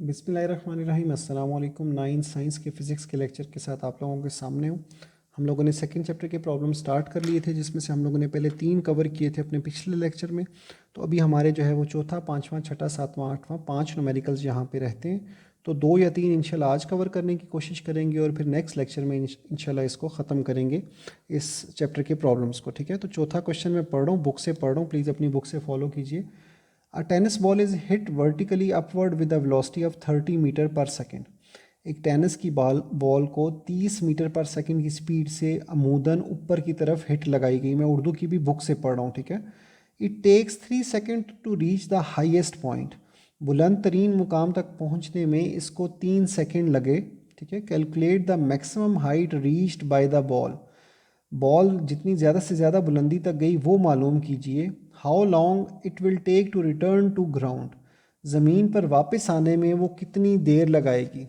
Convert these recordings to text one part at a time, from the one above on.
बिस्मिल्लाहिर्रहमानिर्रहीम। अस्सलाम वालेकुम। 9 साइंस के फ़िज़िक्स के लेक्चर के साथ आप लोगों के सामने हूँ। हम लोगों ने सेकंड चैप्टर के प्रॉब्लम स्टार्ट कर लिए थे, जिसमें से हम लोगों ने पहले 3 कवर किए थे अपने पिछले लेक्चर में। तो अभी हमारे जो है वो चौथा, पाँचवा, छठा, सातवां, आठवां 5 न्यूमेरिकल्स यहाँ पे रहते हैं। तो 2 या 3 इंशाल्लाह आज कवर करने की कोशिश करेंगे और फिर नेक्स्ट लेक्चर में इंशाल्लाह इसको ख़त्म करेंगे, इस चैप्टर के प्रॉब्लम्स को। ठीक है, तो चौथा क्वेश्चन मैं पढ़ रहा हूँ, बुक से पढ़ रहा हूँ, प्लीज़ अपनी बुक से फॉलो कीजिए। A tennis ball is hit vertically upward with a velocity of 30 metre पर सेकेंड। एक टेनिस की बॉल को 30 मीटर पर सेकेंड की स्पीड से अमूदन ऊपर की तरफ हिट लगाई गई। मैं उर्दू की भी बुक से पढ़ रहा हूँ, ठीक है। It takes 3 second to reach the highest point. बुलंद तरीन मुकाम तक पहुँचने में इसको 3 सेकेंड लगे, ठीक है। Calculate the maximum height reached by the ball. Ball जितनी ज़्यादा से ज़्यादा बुलंदी तक गई वो मालूम कीजिए। How long it will take to return to ground. ज़मीन पर वापस आने में वो कितनी देर लगाएगी।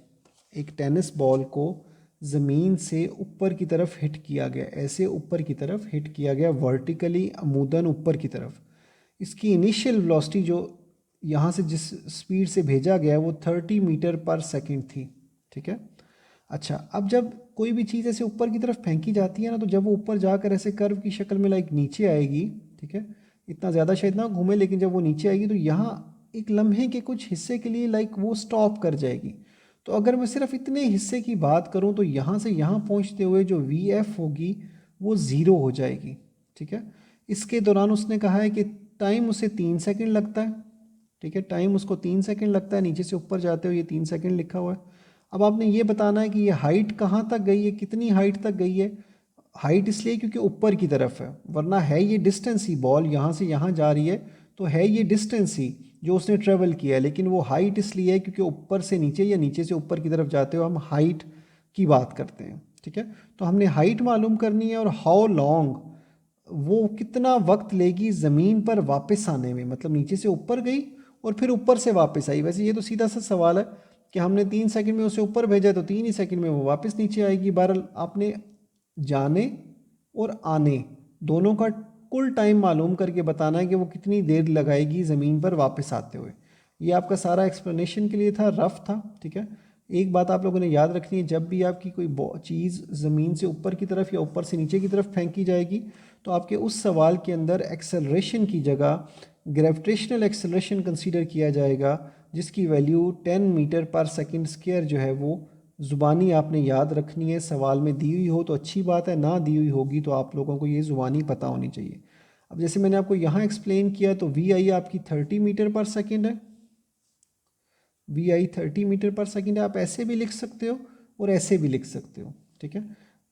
एक टेनिस बॉल को ज़मीन से ऊपर की तरफ हिट किया गया, ऐसे ऊपर की तरफ हिट किया गया, वर्टिकली अमूदन ऊपर की तरफ। इसकी इनिशियल वेलोसिटी जो यहाँ से जिस स्पीड से भेजा गया वो 30 मीटर पर सेकंड थी, ठीक है। अच्छा, अब जब कोई भी चीज़ ऐसे ऊपर की तरफ फेंकी जाती है ना, तो जब वो ऊपर जाकर ऐसे कर्व की शक्ल में लाइक नीचे आएगी, ठीक है, इतना ज़्यादा शायद ना घूमे, लेकिन जब वो नीचे आएगी तो यहाँ एक लम्हे के कुछ हिस्से के लिए लाइक वो स्टॉप कर जाएगी। तो अगर मैं सिर्फ इतने हिस्से की बात करूँ तो यहाँ से यहाँ पहुँचते हुए जो वी एफ होगी वो ज़ीरो हो जाएगी, ठीक है। इसके दौरान उसने कहा है कि टाइम उसे 3 सेकंड लगता है, ठीक है, टाइम उसको 3 सेकंड लगता है। नीचे से ऊपर जाते हुए ये 3 सेकंड लिखा हुआ है। अब आपने ये बताना है कि ये हाइट कहाँ तक गई है, कितनी हाइट तक गई है। हाइट इसलिए क्योंकि ऊपर की तरफ है, वरना है ये डिस्टेंस ही, बॉल यहाँ से यहाँ जा रही है तो है ये डिस्टेंस ही जो उसने ट्रेवल किया है, लेकिन वो हाइट इसलिए है क्योंकि ऊपर से नीचे या नीचे से ऊपर की तरफ जाते हुए हम हाइट की बात करते हैं, ठीक है। तो हमने हाइट मालूम करनी है और हाउ लॉन्ग, वो कितना वक्त लेगी ज़मीन पर वापस आने में, मतलब नीचे से ऊपर गई और फिर ऊपर से वापस आई। वैसे ये तो सीधा सा सवाल है कि हमने 3 सेकंड में उसे ऊपर भेजा तो 3 ही सेकंड में वो वापस नीचे आएगी। बहरहाल आपने जाने और आने दोनों का कुल टाइम मालूम करके बताना है कि वो कितनी देर लगाएगी ज़मीन पर वापस आते हुए। ये आपका सारा एक्सप्लेनेशन के लिए था, रफ था, ठीक है। एक बात आप लोगों ने याद रखनी है, जब भी आपकी कोई चीज़ ज़मीन से ऊपर की तरफ या ऊपर से नीचे की तरफ फेंकी जाएगी तो आपके उस सवाल के अंदर एक्सेलरेशन की जगह ग्रेविटेशनल एक्सेलरेशन कंसीडर किया जाएगा, जिसकी value 10 metre per second square जो है वो ज़ुबानी आपने याद रखनी है। सवाल में दी हुई हो तो अच्छी बात है, ना दी हुई होगी तो आप लोगों को ये ज़ुबानी पता होनी चाहिए। अब जैसे मैंने आपको यहाँ एक्सप्लेन किया तो वी आई आपकी 30 मीटर पर सेकंड है, वी आई 30 मीटर पर सेकंड है। आप ऐसे भी लिख सकते हो और ऐसे भी लिख सकते हो, ठीक है।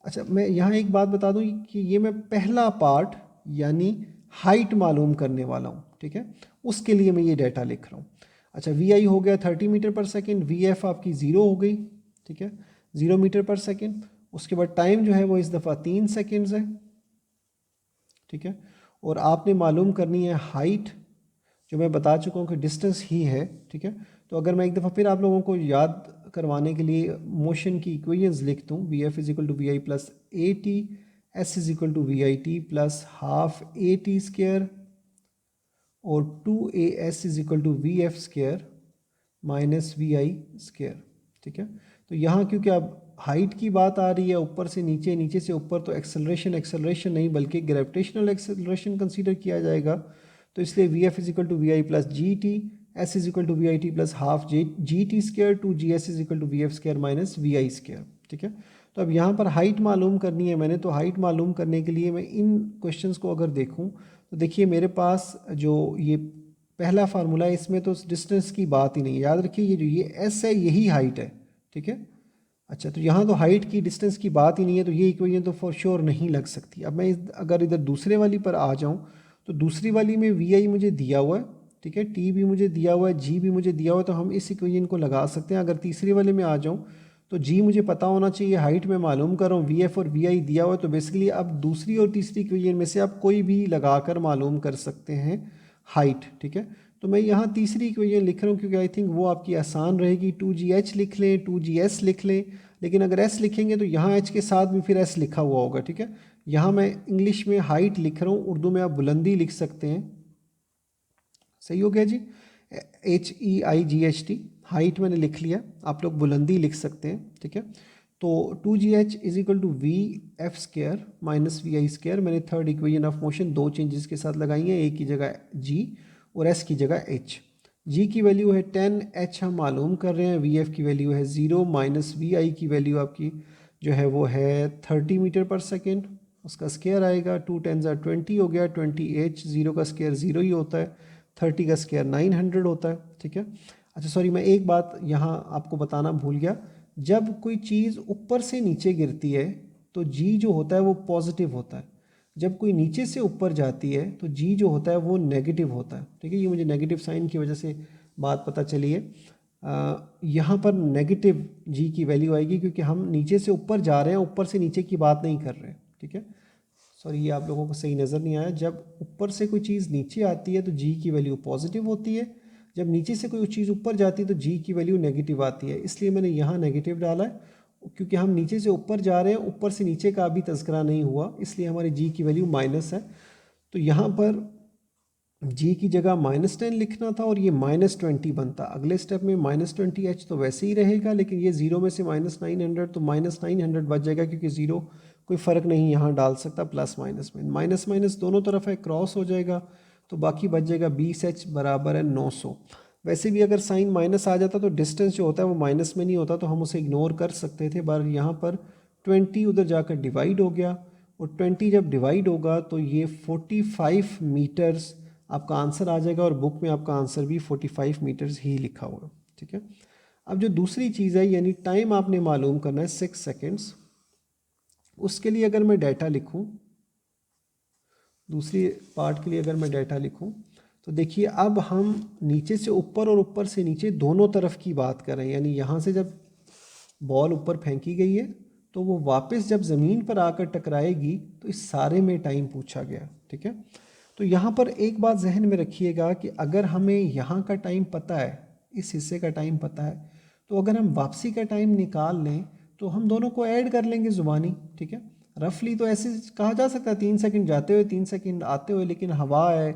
अच्छा, मैं यहाँ एक बात बता दूँ कि ये मैं पहला पार्ट यानी हाइट मालूम करने वाला हूँ, ठीक है, उसके लिए मैं ये डाटा लिख रहा हूँ। अच्छा, वी आई हो गया 30 मीटर पर सेकेंड, वी एफ आपकी 0 हो गई, ठीक है, 0 मीटर पर सेकेंड। उसके बाद टाइम जो है वो इस दफ़ा 3 सेकेंड्स है, ठीक है। और आपने मालूम करनी है हाइट, जो मैं बता चुका हूँ कि डिस्टेंस ही है, ठीक है। तो अगर मैं एक दफ़ा फिर आप लोगों को याद करवाने के लिए मोशन की इक्वेशंस लिख दूँ, v f is equal to v i plus a t, s is equal to v i t plus half a t square और 2as is equal to v f square minus v i square, ठीक है। तो यहाँ क्योंकि अब height की बात आ रही है, ऊपर से नीचे, नीचे से ऊपर, तो एक्सेलरेशन नहीं बल्कि ग्रेविटेशनल एक्सेलरेशन कंसीडर किया जाएगा। तो इसलिए v f is equal to v i plus g t, s is equal to v i t plus half g t square, two g s is equal to v f square minus v i square, ठीक है। तो अब यहाँ पर height मालूम करनी है मैंने, तो हाइट मालूम करने के लिए मैं इन क्वेश्चंस को अगर देखूँ तो देखिए मेरे पास जो ये पहला फार्मूला है इसमें तो डिस्टेंस की बात ही नहीं है। याद रखिए ये जो ये एस है यही हाइट है, ठीक है। अच्छा, तो यहाँ तो हाइट की डिस्टेंस की बात ही नहीं है, तो ये इक्वेशन तो फॉर श्योर नहीं लग सकती। अब मैं अगर इधर दूसरे वाली पर आ जाऊँ तो दूसरी वाली में वी आई मुझे दिया हुआ है, ठीक है, टी भी मुझे दिया हुआ है, जी भी मुझे दिया हुआ है, तो हम इस इक्वेशन को लगा सकते हैं। अगर तीसरे वाले में आ जाऊँ तो जी मुझे पता होना चाहिए, हाइट में मालूम कर रहा हूँ, वी एफ और वी आई दिया हुआ है, तो बेसिकली अब दूसरी और तीसरी इक्वेशन में से आप कोई भी लगाकर मालूम कर सकते हैं हाइट, ठीक है। तो मैं यहाँ तीसरी इक्वेशन लिख रहा हूँ क्योंकि आई थिंक वो आपकी आसान रहेगी। 2gh लिख लें, 2gs लिख लें, लेकिन अगर s लिखेंगे तो यहाँ h के साथ भी फिर s लिखा हुआ होगा, ठीक है। यहाँ मैं इंग्लिश में हाइट लिख रहा हूँ, उर्दू में आप बुलंदी लिख सकते हैं। सही हो गया जी, HEIGHT। हाइट मैंने लिख लिया, आप लोग बुलंदी लिख सकते हैं, ठीक है। तो 2gh is equal to v f square minus v i square. मैंने थर्ड इक्वेशन ऑफ मोशन दो चेंजेस के साथ लगाई है, ए की जगह जी और एस की जगह एच। जी की वैल्यू है 10, एच हम मालूम कर रहे हैं, वी एफ की वैल्यू है 0 माइनस वी आई की वैल्यू आपकी जो है वो है 30 मीटर पर सेकेंड, उसका स्क्वायर आएगा 2 10 20 हो गया, 20h, 0 का स्क्वायर 0 ही होता है, 30 का स्क्वायर 900 होता है, ठीक है। अच्छा सॉरी, मैं एक बात यहाँ आपको बताना भूल गया, जब कोई चीज़ ऊपर से नीचे गिरती है तो जी जो होता है वो पॉजिटिव होता है, जब कोई नीचे से ऊपर जाती है तो जी जो होता है वो नेगेटिव होता है, ठीक है। ये मुझे नेगेटिव साइन की वजह से बात पता चली है। यहाँ पर नेगेटिव जी की वैल्यू आएगी क्योंकि हम नीचे से ऊपर जा रहे हैं, ऊपर से नीचे की बात नहीं कर रहे, ठीक है। सॉरी, ये आप लोगों को सही नज़र नहीं आया, जब ऊपर से कोई चीज़ नीचे आती है तो जी की वैल्यू पॉजिटिव होती है, जब नीचे से कोई चीज़ ऊपर जाती है तो जी की वैल्यू नेगेटिव आती है, इसलिए मैंने यहाँ नेगेटिव डाला है क्योंकि हम नीचे से ऊपर जा रहे हैं, ऊपर से नीचे का अभी तज़किरा नहीं हुआ, इसलिए हमारी जी की वैल्यू माइनस है। तो यहाँ पर जी की जगह -10 लिखना था और ये -20 बनता, अगले स्टेप में -20h तो वैसे ही रहेगा, लेकिन ये 0 में से -900 तो -900 बच जाएगा क्योंकि 0 कोई फ़र्क नहीं यहाँ डाल सकता, प्लस माइनस में माइनस माइनस दोनों तरफ है, क्रॉस हो जाएगा, तो बाकी बच जाएगा 20h बराबर है 900। वैसे भी अगर साइन माइनस आ जाता तो डिस्टेंस जो होता है वो माइनस में नहीं होता, तो हम उसे इग्नोर कर सकते थे, पर यहाँ पर 20 उधर जाकर डिवाइड हो गया और 20 जब डिवाइड होगा तो ये 45 मीटर्स आपका आंसर आ जाएगा, और बुक में आपका आंसर भी 45 मीटर्स ही लिखा हुआ है, ठीक है। अब जो दूसरी चीज़ है यानी टाइम आपने मालूम करना है 6 सेकेंड्स, उसके लिए अगर मैं डाटा लिखूं, दूसरी पार्ट के लिए अगर मैं डाटा लिखूं तो देखिए अब हम नीचे से ऊपर और ऊपर से नीचे दोनों तरफ की बात कर रहे हैं, यानी यहाँ से जब बॉल ऊपर फेंकी गई है तो वो वापस जब ज़मीन पर आकर टकराएगी तो इस सारे में टाइम पूछा गया, ठीक है। तो यहाँ पर एक बात जहन में रखिएगा कि अगर हमें यहाँ का टाइम पता है, इस हिस्से का टाइम पता है, तो अगर हम वापसी का टाइम निकाल लें तो हम दोनों को ऐड कर लेंगे ज़ुबानी, ठीक है। रफली तो ऐसे कहा जा सकता है 3 सेकंड जाते हुए 3 सेकंड आते हुए, लेकिन हवा है,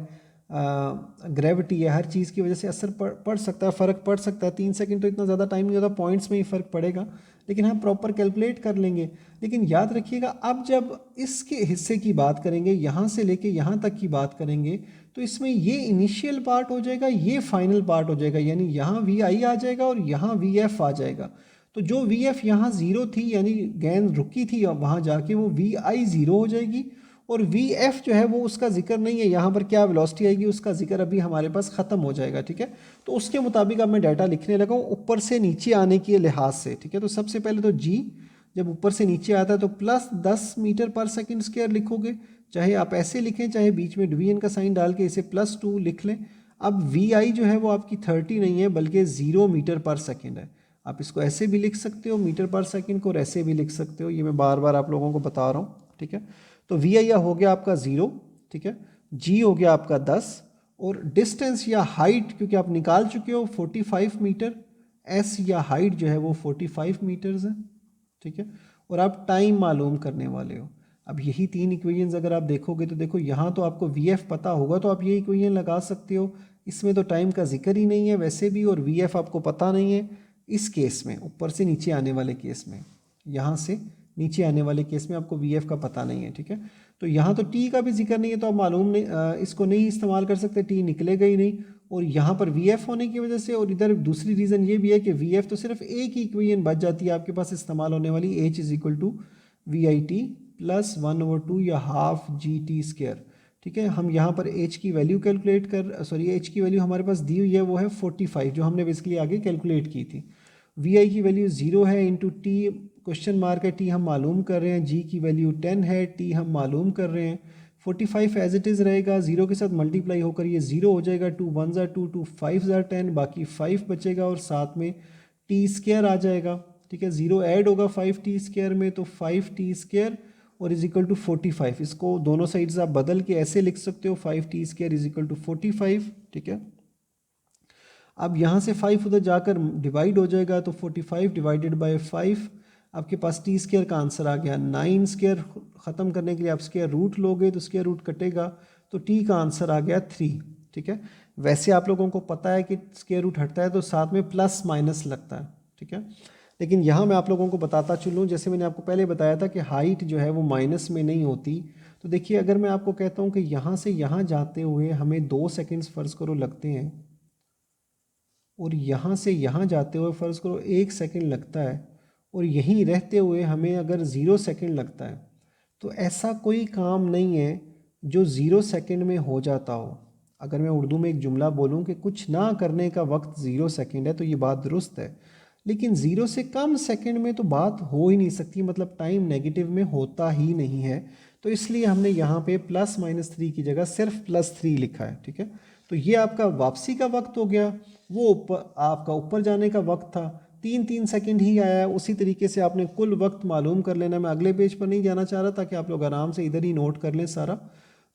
ग्रेविटी है, हर चीज़ की वजह से असर पड़ सकता है, फ़र्क पड़ सकता है। 3 सेकंड तो इतना ज़्यादा टाइम नहीं होता, पॉइंट्स में ही फ़र्क पड़ेगा, लेकिन हम प्रॉपर कैलकुलेट कर लेंगे। लेकिन याद रखिएगा अब जब इसके हिस्से की बात करेंगे, यहाँ से लेके यहाँ तक की बात करेंगे, तो इसमें ये इनिशियल पार्ट हो जाएगा, ये फाइनल पार्ट हो जाएगा, यानी यहाँ वी आई आ जाएगा और यहाँ वी एफ आ जाएगा। तो जो वी एफ यहाँ ज़ीरो थी यानी गेंद रुकी थी, और वहाँ जाके वो वी आई ज़ीरो हो जाएगी, और वी एफ जो है वो उसका जिक्र नहीं है, यहाँ पर क्या वेलोसिटी आएगी उसका जिक्र अभी हमारे पास ख़त्म हो जाएगा, ठीक है। तो उसके मुताबिक अब मैं डाटा लिखने लगा हूँ ऊपर से नीचे आने के लिहाज से, ठीक है। तो सबसे पहले तो जी जब ऊपर से नीचे आता है तो plus 10 metre per second square लिखोगे, चाहे आप ऐसे लिखें चाहे बीच में डिवीजन का साइन डाल के इसे +2 लिख लें। अब वी आई जो है वो आपकी 30 नहीं है बल्कि 0 मीटर पर सेकेंड है, आप इसको ऐसे भी लिख सकते हो मीटर पर सेकेंड को, और ऐसे भी लिख सकते हो, ये मैं बार बार आप लोगों को बता रहा हूँ, ठीक है। तो वी आई हो गया आपका 0, ठीक है, जी हो गया आपका 10, और डिस्टेंस या हाइट क्योंकि आप निकाल चुके हो 45 मीटर, एस या हाइट जो है वो 45 मीटर्स है, ठीक है, और आप टाइम मालूम करने वाले हो। अब यही तीन इक्वेशंस अगर आप देखोगे तो देखो यहाँ तो आपको वी एफ पता होगा तो आप ये इक्वेशन लगा सकते हो, इसमें तो टाइम का जिक्र ही नहीं है वैसे भी, और वी एफ आपको पता नहीं है इस केस में, ऊपर से नीचे आने वाले केस में, यहाँ से नीचे आने वाले केस में आपको वी एफ का पता नहीं है, ठीक है। तो यहाँ तो टी का भी जिक्र नहीं है तो आप मालूम नहीं, इसको नहीं इस्तेमाल कर सकते, टी निकलेगा ही नहीं, और यहाँ पर वी एफ होने की वजह से, और इधर दूसरी रीज़न ये भी है कि वी एफ तो सिर्फ एक ही इक्वेशन बच जाती है आपके पास इस्तेमाल होने वाली, h is equal to v i t plus 1/2 या हाफ जी टी स्क्वायर, ठीक है। हम यहाँ पर एच की वैल्यू कैलकुलेट कर, सॉरी एच की वैल्यू हमारे पास दी हुई है वो है 45 जो हमने बेसिकली आगे कैलकुलेट की थी। वी आई की वैल्यू 0 है इंटू टी क्वेश्चन मार्क है, टी हम मालूम कर रहे हैं, जी की वैल्यू 10 है, टी हम मालूम कर रहे हैं, 45 एज इट इज़ रहेगा, 0 के साथ मल्टीप्लाई होकर ये 0 हो जाएगा, 2 1 ज़ा 2 2 5 ज़ा 10, बाकी 5 बचेगा और साथ में टी स्क्वायर आ जाएगा, ठीक है। 0 ऐड होगा 5 टी स्क्वायर में तो 5 टी स्क्वायर और इज इक्वल टू 45, इसको दोनों साइड्स आप बदल के ऐसे लिख सकते हो 5 t square is equal to 45, ठीक है। अब यहाँ से 5 उधर जाकर डिवाइड हो जाएगा तो 45 डिवाइडेड बाय 5 आपके पास टी स्क्वायर का आंसर आ गया 9 स्क्वायर, ख़त्म करने के लिए आप स्क्वायर रूट लोगे तो स्क्वायर रूट कटेगा तो टी का आंसर आ गया 3, ठीक है। वैसे आप लोगों को पता है कि स्क्वायर रूट हटता है तो साथ में प्लस माइनस लगता है, ठीक है। लेकिन यहाँ मैं आप लोगों को बताता चलूँ, जैसे मैंने आपको पहले बताया था कि हाइट जो है वो माइनस में नहीं होती। तो देखिए अगर मैं आपको कहता हूँ कि यहाँ से यहाँ जाते हुए हमें 2 सेकेंड्स फ़र्ज़ करो लगते हैं, और यहाँ से यहाँ जाते हुए फ़र्ज़ करो 1 सेकेंड लगता है, और यहीं रहते हुए हमें अगर 0 सेकेंड लगता है, तो ऐसा कोई काम नहीं है जो 0 सेकेंड में हो जाता हो। अगर मैं उर्दू में एक जुमला बोलूँ कि कुछ ना करने का वक्त 0 सेकेंड है, तो ये बात दुरुस्त है। लेकिन 0 से कम सेकेंड में तो बात हो ही नहीं सकती, मतलब टाइम नेगेटिव में होता ही नहीं है। तो इसलिए हमने यहाँ पे +-3 की जगह सिर्फ +3 लिखा है, ठीक है। तो ये आपका वापसी का वक्त हो गया, वो आपका ऊपर जाने का वक्त था, 3-3 सेकंड ही आया है। उसी तरीके से आपने कुल वक्त मालूम कर लेना। मैं अगले पेज पर नहीं जाना चाह रहा ताकि आप लोग आराम से इधर ही नोट कर लें सारा।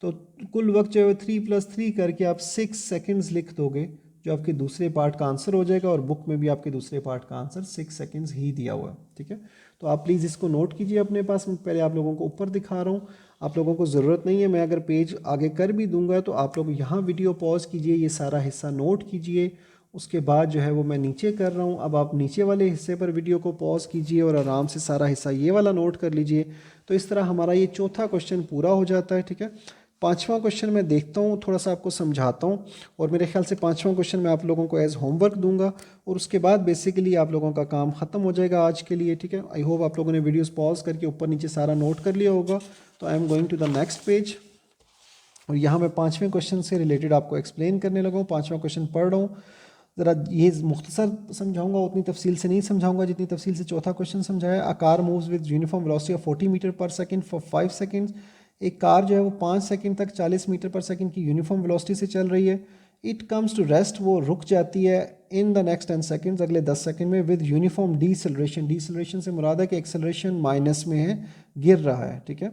तो कुल वक्त जो है 3+3 करके आप 6 सेकंड्स लिख दोगे, जो आपके दूसरे पार्ट का आंसर हो जाएगा, और बुक में भी आपके दूसरे पार्ट का आंसर 6 सेकंड्स ही दिया हुआ है, ठीक है। तो आप प्लीज़ इसको नोट कीजिए अपने पास। मैं पहले आप लोगों को ऊपर दिखा रहा हूँ, आप लोगों को ज़रूरत नहीं है, मैं अगर पेज आगे कर भी दूंगा तो आप लोग यहाँ वीडियो पॉज कीजिए, ये सारा हिस्सा नोट कीजिए। उसके बाद जो है वो मैं नीचे कर रहा हूँ, अब आप नीचे वाले हिस्से पर वीडियो को पॉज कीजिए और आराम से सारा हिस्सा ये वाला नोट कर लीजिए। तो इस तरह हमारा ये चौथा क्वेश्चन पूरा हो जाता है, ठीक है। पांचवा क्वेश्चन मैं देखता हूँ, थोड़ा सा आपको समझाता हूँ, और मेरे ख्याल से पांचवा क्वेश्चन मैं आप लोगों को एज होमवर्क दूंगा, और उसके बाद बेसिकली आप लोगों का काम ख़त्म हो जाएगा आज के लिए, ठीक है। आई होप आप लोगों ने वीडियोस पॉज करके ऊपर नीचे सारा नोट कर लिया होगा। तो I am going to the next page, और यहाँ मैं पाँचवें क्वेश्चन से रिलेटेड आपको एक्सप्लेन करने लगा हूँ। पाँचवा क्वेश्चन पढ़ रहा हूँ, ज़रा ये मुख्तसर समझाऊंगा, उतनी तफसील से नहीं समझाऊंगा जितनी तफसील से चौथा क्वेश्चन समझाया। A car moves with uniform velocity of 40 metre per second for 5 seconds. एक कार जो है वो 5 सेकंड तक 40 मीटर पर सेकंड की यूनिफॉर्म वेलोसिटी से चल रही है। इट कम्स टू रेस्ट, वो रुक जाती है इन द नेक्स्ट 10 सेकंड्स, अगले 10 सेकंड में, विद यूनिफॉर्म डीसेलरेशन। डीसेलरेशन से मुराद है कि एक्सेलरेशन माइनस में है, गिर रहा है, ठीक है।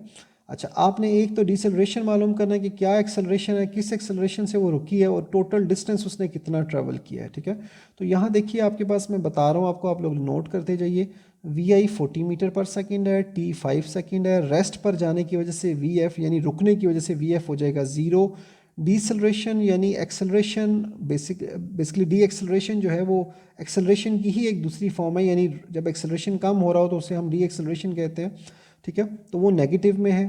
अच्छा, आपने एक तो डिसेलरेशन मालूम करना है कि क्या एक्सेलरेशन है, किस एक्सेलरेशन से वो रुकी है, और टोटल डिस्टेंस उसने कितना ट्रैवल किया है, ठीक है। तो यहाँ देखिए आपके पास मैं बता रहा हूँ आपको, आप लोग नोट करते जाइए। VI 40 मीटर पर सेकंड है, T 5 सेकंड है। रेस्ट पर जाने की वजह से VF यानी रुकने की वजह से VF हो जाएगा 0। डिसेलरेशन यानी एक्सेलरेशन, बेसिकली डी एक्सेलरेशन जो है वो एक्सेलरेशन की ही एक दूसरी फॉर्म है, यानी जब एक्सेलरेशन कम हो रहा हो तो उसे हम डी एक्सेलरेशन कहते हैं, ठीक है। तो वो नेगेटिव में है,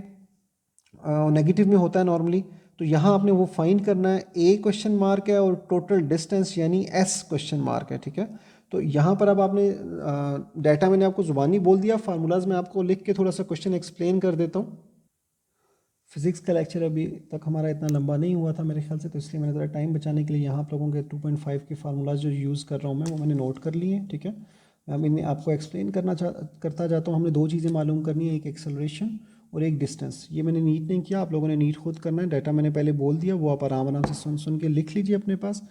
नेगेटिव में होता है नॉर्मली। तो यहाँ आपने वो फाइंड करना है, A क्वेश्चन मार्क है और टोटल डिस्टेंस यानी S क्वेश्चन मार्क है, ठीक है। तो यहाँ पर अब आपने डाटा मैंने आपको ज़ुबानी बोल दिया, फार्मूलाज में आपको लिख के थोड़ा सा क्वेश्चन एक्सप्लेन कर देता हूँ। फिज़िक्स का लेक्चर अभी तक हमारा इतना लंबा नहीं हुआ था मेरे ख्याल से, तो इसलिए मैंने ज़रा टाइम बचाने के लिए यहाँ आप लोगों के 2.5 के फार्मूलाज जो यूज़ कर रहा हूँ मैं, वो मैंने नोट कर लिए हैं, ठीक है। मैं इन्हें आपको एक्सप्लेन करता जाता हूँ। हमने दो चीज़ें मालूम करनी है, एक एक्सेलरेशन और एक डिस्टेंस। ये मैंने नीट नहीं किया, आप लोगों ने नीट खुद करना है। डाटा मैंने पहले बोल दिया, वो आप आराम आराम से सुन सुन के लिख लीजिए अपने पास।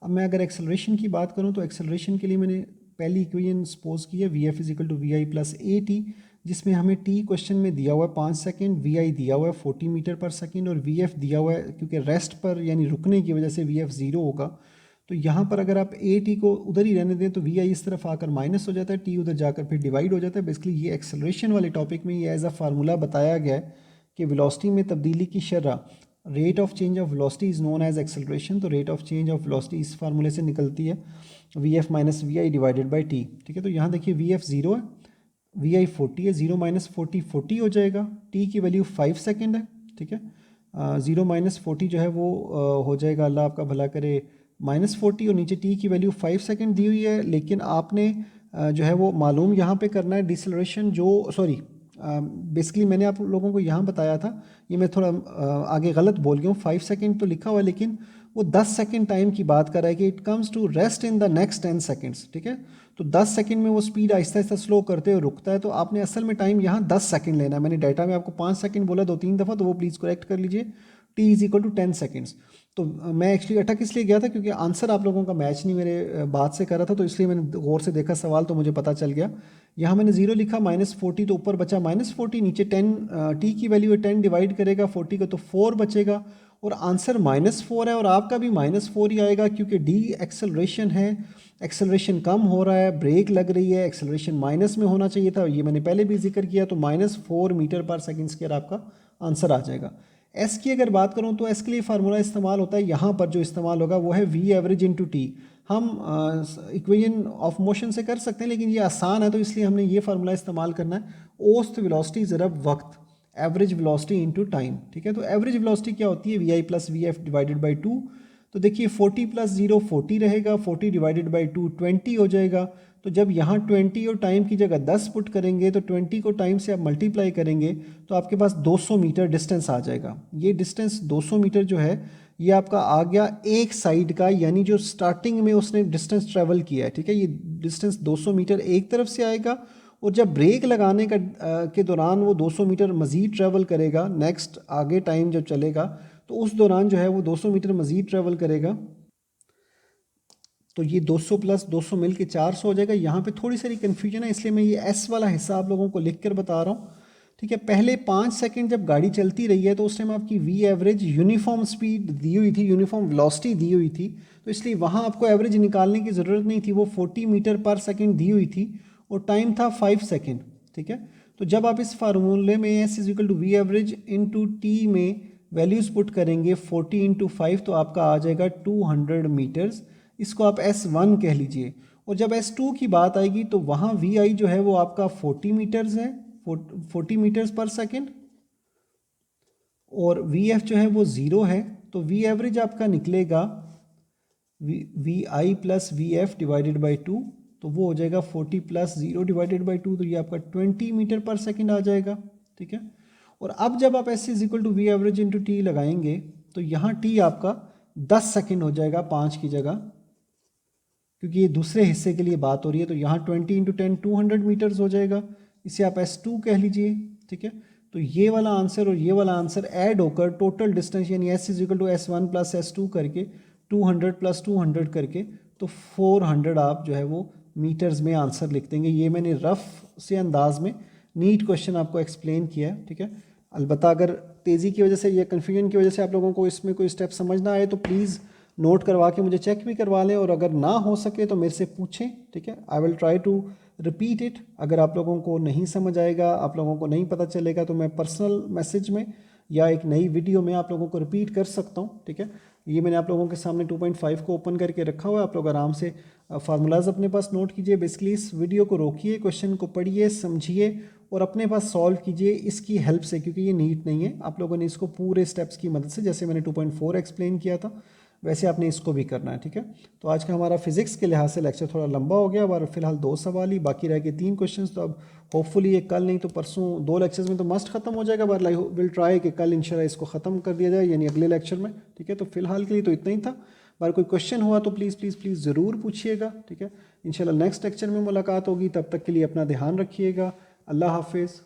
अब मैं अगर एक्सेलरेशन की बात करूँ तो एक्सेलरेशन के लिए मैंने पहली इक्वेशन सपोज की है VF = VI + AT, जिसमें हमें T क्वेश्चन में दिया हुआ है 5 सेकंड, VI दिया हुआ है 40 मीटर पर सेकंड, और VF दिया हुआ है, क्योंकि रेस्ट पर यानी रुकने की वजह से VF 0 होगा। तो यहाँ पर अगर आप AT को उधर ही रहने दें तो VI इस तरफ आकर माइनस हो जाता है, T उधर जाकर फिर डिवाइड हो जाता है। बेसिकली ये एक्सेलरेशन वाले टॉपिक में ये एज अ फार्मूला बताया गया है कि वेलोसिटी में तब्दीली की शरह, rate of change of velocity is known as acceleration. तो rate of change of velocity इस फार्मूले से निकलती है, VF - VI / T, ठीक है। तो यहाँ देखिए VF 0 है, VI 40 है, 0 - 40 40 हो जाएगा। T की वैल्यू 5 सेकंड है, ठीक है। 0 - 40 जो है वो हो जाएगा, अल्लाह आपका भला करे, -40, और नीचे T की वैल्यू 5 सेकंड दी हुई है। लेकिन आपने जो है वो मालूम यहाँ पे करना है डिसलरेशन, जो सॉरी बेसिकली मैंने आप लोगों को यहाँ बताया था, ये मैं थोड़ा आगे गलत बोल गया हूँ। 5 सेकंड तो लिखा हुआ है, लेकिन वो 10 सेकंड टाइम की बात कर रहा है कि it comes to rest in the next 10 seconds, ठीक है। तो 10 सेकंड में वो स्पीड आहिस्ता आहिस्ता स्लो करते हुए रुकता है। तो आपने असल में टाइम यहाँ 10 सेकंड लेना है। मैंने डाटा में आपको 5 सेकंड बोला 2-3 दफ़ा, तो वो प्लीज़ करेक्ट कर लीजिए। T = 10 seconds. तो मैं एक्चुअली अटक इसलिए गया था क्योंकि आंसर आप लोगों का मैच नहीं मेरे बात से कर रहा था, तो इसलिए मैंने गौर से देखा सवाल, तो मुझे पता चल गया। यहाँ मैंने 0 लिखा, -40, तो ऊपर बचा -40, नीचे 10, T की वैल्यू है 10 डिवाइड करेगा 40 को तो 4 बचेगा, और आंसर -4 है, और आपका भी -4 ही आएगा, क्योंकि डी एक्सेलरेशन है, एक्सेलरेशन कम हो रहा है, ब्रेक लग रही है, एक्सेलरेशन माइनस में होना चाहिए था, ये मैंने पहले भी जिक्र किया। तो -4 मीटर पर सेकंड स्क्वायर आपका आंसर आ जाएगा। एस की अगर बात करूँ तो एस के लिए फार्मूला इस्तेमाल होता है, यहाँ पर जो इस्तेमाल होगा वो है वी एवरेज इंटू टी। हम इक्वेशन ऑफ मोशन से कर सकते हैं लेकिन ये आसान है तो इसलिए हमने ये फार्मूला इस्तेमाल करना है। औसत वेलोसिटी ज़रब वक्त, एवरेज वेलोसिटी इनटू टाइम। ठीक है, तो एवरेज वेलोसिटी क्या होती है, v i plus v f divided by 2। तो देखिए 40 प्लस 0 40 रहेगा, 40 डिवाइडेड बाई 2 20 हो जाएगा। तो जब यहाँ 20 और टाइम की जगह 10 पुट करेंगे तो 20 को टाइम से आप मल्टीप्लाई करेंगे तो आपके पास 200 मीटर डिस्टेंस आ जाएगा। ये डिस्टेंस 200 मीटर जो है ये आपका आ गया एक साइड का, यानी जो स्टार्टिंग में उसने डिस्टेंस ट्रेवल किया है। ठीक है, ये डिस्टेंस 200 मीटर एक तरफ से आएगा और जब ब्रेक लगाने का के दौरान वो 200 मीटर मज़ीद ट्रैवल करेगा, नेक्स्ट आगे टाइम जब चलेगा तो उस दौरान जो है वो 200 मीटर मज़ीद ट्रैवल करेगा। तो ये 200 प्लस 200 मिल के 400 हो जाएगा। यहाँ पे थोड़ी सारी कन्फ्यूजन है इसलिए मैं ये एस वाला हिस्सा आप लोगों को लिख कर बता रहा हूँ। ठीक है, पहले 5 सेकंड जब गाड़ी चलती रही है तो उस टाइम आपकी वी एवरेज यूनिफॉर्म स्पीड दी हुई थी, यूनिफॉर्म वेलोसिटी दी हुई थी, तो इसलिए वहाँ आपको एवरेज निकालने की ज़रूरत नहीं थी। वो 40 मीटर पर सेकेंड दी हुई थी और टाइम था 5 सेकेंड। ठीक है, तो जब आप इस फार्मूले में s is equal to v average into t में वैल्यूज़ पुट करेंगे 40 इंटू 5 तो आपका आ जाएगा 200 मीटर्स। इसको आप S1 कह लीजिए। और जब S2 की बात आएगी तो वहाँ VI जो है वो आपका 40 मीटर्स है, 40 मीटर्स पर सेकेंड, और VF जो है वो 0 है। तो V एवरेज आपका निकलेगा VI plus VF divided by 2, तो वो हो जाएगा 40 प्लस 0 डिवाइडेड बाई 2, तो ये आपका 20 मीटर पर सेकेंड आ जाएगा। ठीक है, और अब जब आप S is equal to v average into t लगाएंगे तो यहाँ T आपका 10 सेकेंड हो जाएगा 5 की जगह, क्योंकि ये दूसरे हिस्से के लिए बात हो रही है। तो यहाँ 20 इंटू 10 200 मीटर्स हो जाएगा, इसे आप S2 कह लीजिए। ठीक है, तो ये वाला आंसर और ये वाला आंसर ऐड होकर टोटल डिस्टेंस यानी S is equal to S1 plus S2 करके 200 प्लस 200 करके तो 400 आप जो है वो मीटर्स में आंसर लिख देंगे। ये मैंने रफ से अंदाज में नीट क्वेश्चन आपको एक्सप्लेन किया है। ठीक है, अलबत्ता अगर तेज़ी की वजह से या कन्फ्यूजन की वजह से आप लोगों को इसमें कोई स्टेप समझ ना आए तो प्लीज़ नोट करवा के मुझे चेक भी करवा लें, और अगर ना हो सके तो मेरे से पूछें। ठीक है, I will try to repeat it. अगर आप लोगों को नहीं समझ आएगा, आप लोगों को नहीं पता चलेगा तो मैं पर्सनल मैसेज में या एक नई वीडियो में आप लोगों को रिपीट कर सकता हूँ। ठीक है, ये मैंने आप लोगों के सामने 2.5 को ओपन करके रखा हुआ है, आप लोग आराम से फार्मूलाज अपने पास नोट कीजिए। बेसिकली इस वीडियो को रोकिए, क्वेश्चन को पढ़िए, समझिए और अपने पास सॉल्व कीजिए इसकी हेल्प से, क्योंकि ये नीट नहीं है। आप लोगों ने इसको पूरे स्टेप्स की मदद से, जैसे मैंने 2.4 एक्सप्लेन किया था वैसे आपने इसको भी करना है। ठीक है, तो आज का हमारा फिजिक्स के लिहाज से लेक्चर थोड़ा लंबा हो गया और फिलहाल 2 सवाल ही बाकी रह गए, 3 क्वेश्चंस। तो अब होपफुली ये कल नहीं तो परसों 2 लेक्चर्स में तो मस्ट खत्म हो जाएगा, बट आई विल ट्राई कि कल इंशाल्लाह इसको ख़त्म कर दिया जाए, यानी अगले लेक्चर में। ठीक है, तो फिलहाल के लिए तो इतना ही था। अगर कोई क्वेश्चन हुआ तो प्लीज़ प्लीज़ प्लीज़ ज़रूर पूछिएगा। ठीक है, इंशाल्लाह नेक्स्ट लेक्चर में मुलाकात होगी, तब तक के लिए अपना ध्यान रखिएगा। अल्लाह हाफिज़।